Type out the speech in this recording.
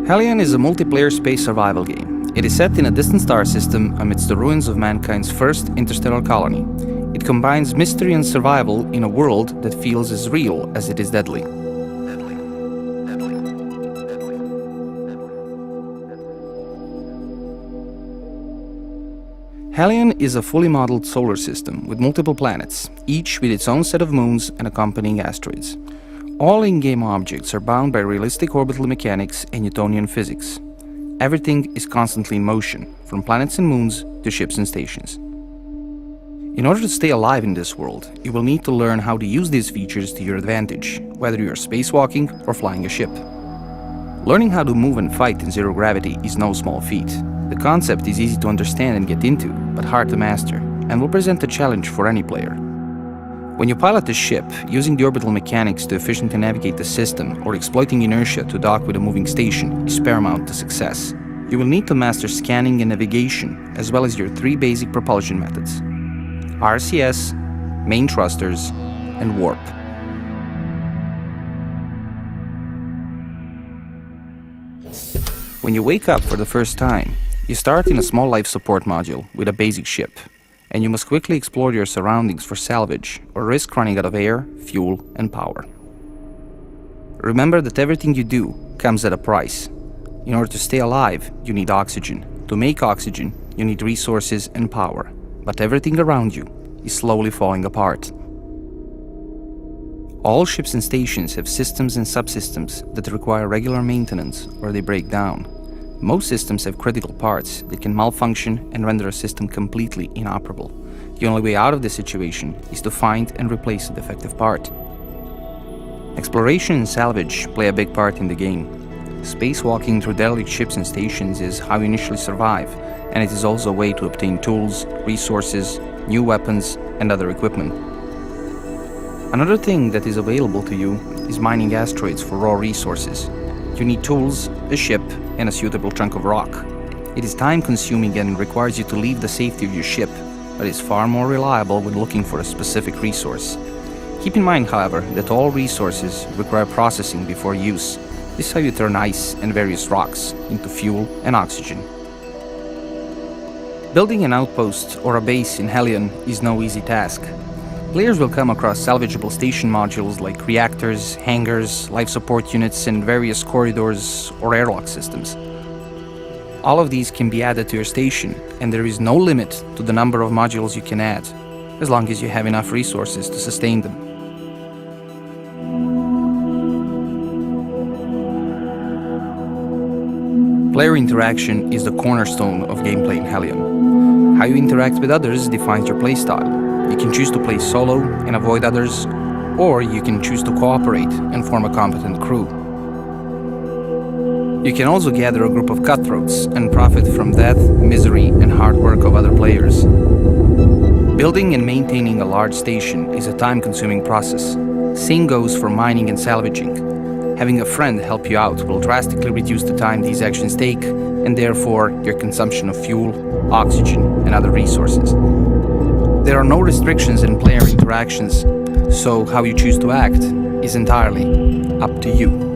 Hellion is a multiplayer space survival game. It is set in a distant star system amidst the ruins of mankind's first interstellar colony. It combines mystery and survival in a world that feels as real as it is deadly. Hellion is a fully modeled solar system with multiple planets, each with its own set of moons and accompanying asteroids. All in-game objects are bound by realistic orbital mechanics and Newtonian physics. Everything is constantly in motion, from planets and moons to ships and stations. In order to stay alive in this world, you will need to learn how to use these features to your advantage, whether you are spacewalking or flying a ship. Learning how to move and fight in zero gravity is no small feat. The concept is easy to understand and get into, but hard to master, and will present a challenge for any player. When you pilot a ship, using the orbital mechanics to efficiently navigate the system or exploiting inertia to dock with a moving station is paramount to success. You will need to master scanning and navigation, as well as your three basic propulsion methods: RCS, main thrusters, and warp. When you wake up for the first time, you start in a small life support module with a basic ship, and you must quickly explore your surroundings for salvage or risk running out of air, fuel, and power. Remember that everything you do comes at a price. In order to stay alive, you need oxygen. To make oxygen, you need resources and power, but everything around you is slowly falling apart. All ships and stations have systems and subsystems that require regular maintenance or they break down. Most systems have critical parts that can malfunction and render a system completely inoperable. The only way out of this situation is to find and replace a defective part. Exploration and salvage play a big part in the game. Spacewalking through derelict ships and stations is how you initially survive, and it is also a way to obtain tools, resources, new weapons, and other equipment. Another thing that is available to you is mining asteroids for raw resources. You need tools, a ship, and a suitable chunk of rock. It is time-consuming and requires you to leave the safety of your ship, but is far more reliable when looking for a specific resource. Keep in mind, however, that all resources require processing before use. This is how you turn ice and various rocks into fuel and oxygen. Building an outpost or a base in Hellion is no easy task. Players will come across salvageable station modules like reactors, hangars, life support units, and various corridors or airlock systems. All of these can be added to your station, and there is no limit to the number of modules you can add, as long as you have enough resources to sustain them. Player interaction is the cornerstone of gameplay in Hellion. How you interact with others defines your playstyle. You can choose to play solo and avoid others, or you can choose to cooperate and form a competent crew. You can also gather a group of cutthroats and profit from death, misery, and hard work of other players. Building and maintaining a large station is a time-consuming process. Same goes for mining and salvaging. Having a friend help you out will drastically reduce the time these actions take, and therefore your consumption of fuel, oxygen, and other resources. There are no restrictions in player interactions, so how you choose to act is entirely up to you.